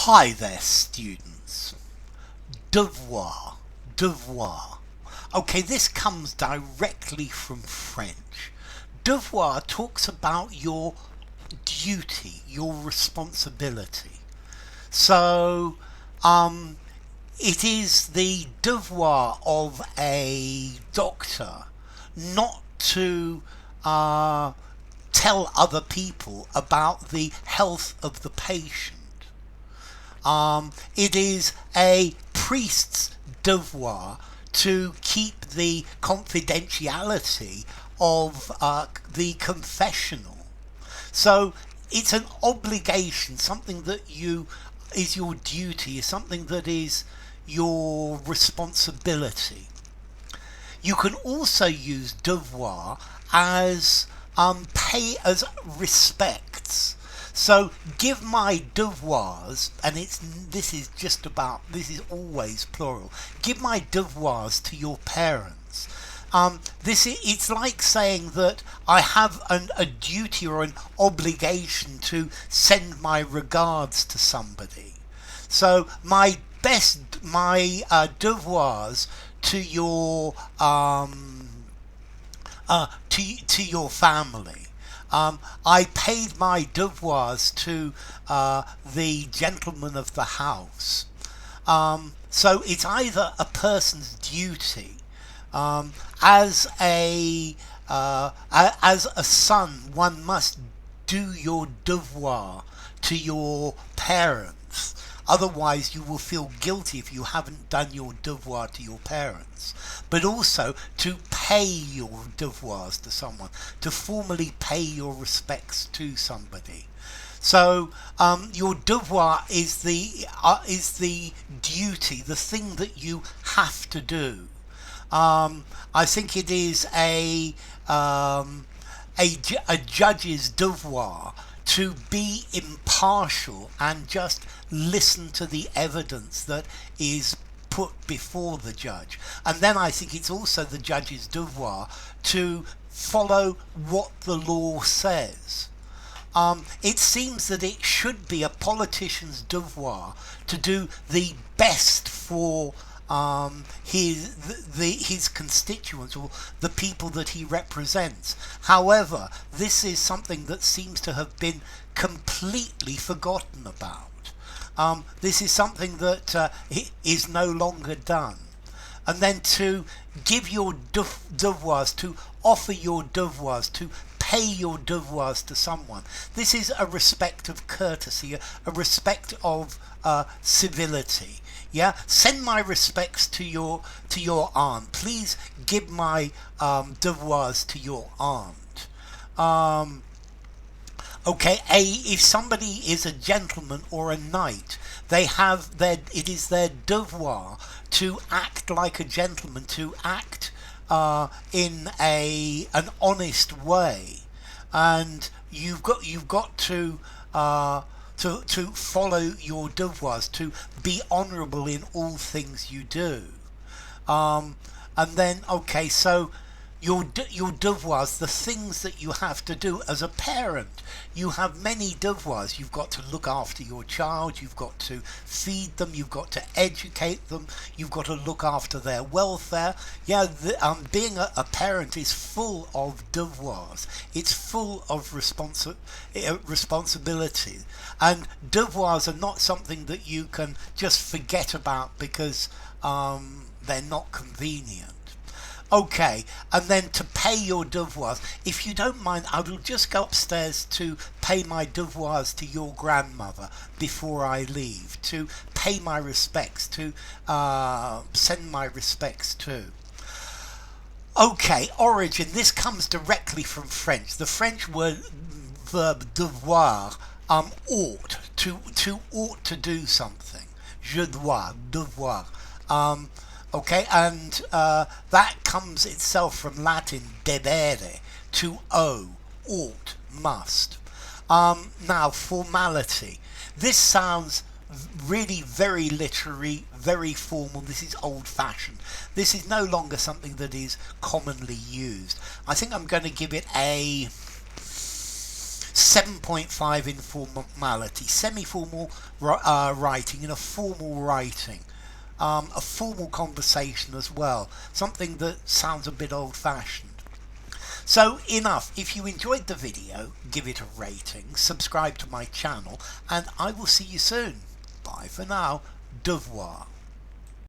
Hi there, students. Devoir. Devoir. Okay, this comes directly from French. Devoir talks about your duty, your responsibility. So, it is the devoir of a doctor not to tell other people about the health of the patient. It is a priest's devoir to keep the confidentiality of the confessional. So it's an obligation, something that you is your duty, is something that is your responsibility. You can also use devoir as pay as respects. So give my devoirs, and this is always plural. Give my devoirs to your parents. It's like saying that I have a duty or an obligation to send my regards to somebody. So my devoirs to your to your family. I paid my devoirs to the gentleman of the house. So it's either a person's duty as a son, one must do your devoir to your parents. Otherwise, you will feel guilty if you haven't done your devoir to your parents. But also to pay your devoirs to someone, to formally pay your respects to somebody. So your devoir is the duty, the thing that you have to do. I think it is a judge's devoir to be impartial and just listen to the evidence that is put before the judge. And then I think it's also the judge's devoir to follow what the law says. It seems that it should be a politician's devoir to do the best for his constituents or the people that he represents. However, this is something that seems to have been completely forgotten about. This is something that is no longer done. And then to give your devoirs, to offer your devoirs, to pay your devoirs to someone. This is a respect of courtesy, a respect of civility. Yeah, send my respects to your aunt. Please give my devoirs to your aunt. Okay, if somebody is a gentleman or a knight, it is their devoir to act like a gentleman, to act in an honest way, and you've got to follow your devoirs, to be honourable in all things you do. And then, okay, so your devoirs, the things that you have to do as a parent. You have many devoirs. You've got to look after your child, you've got to feed them, you've got to educate them, you've got to look after their welfare. Yeah, being a parent is full of devoirs. It's full of responsibility. And devoirs are not something that you can just forget about because they're not convenient. Okay, and then to pay your devoirs, if you don't mind, I will just go upstairs to pay my devoirs to your grandmother before I leave, to pay my respects, to send my respects to. Okay, origin, this comes directly from French. The French verb devoir, ought, to ought to do something. Je dois, devoir. Okay, and that comes itself from Latin debere, to owe, ought, must. Now, formality. This sounds really very literary, very formal. This is old-fashioned. This is no longer something that is commonly used. I think I'm going to give it a 7.5 informality, semi-formal writing in a formal writing. A formal conversation as well, something that sounds a bit old-fashioned. So enough. If you enjoyed the video, give it a rating, subscribe to my channel, and I will see you soon. Bye for now. Devoir.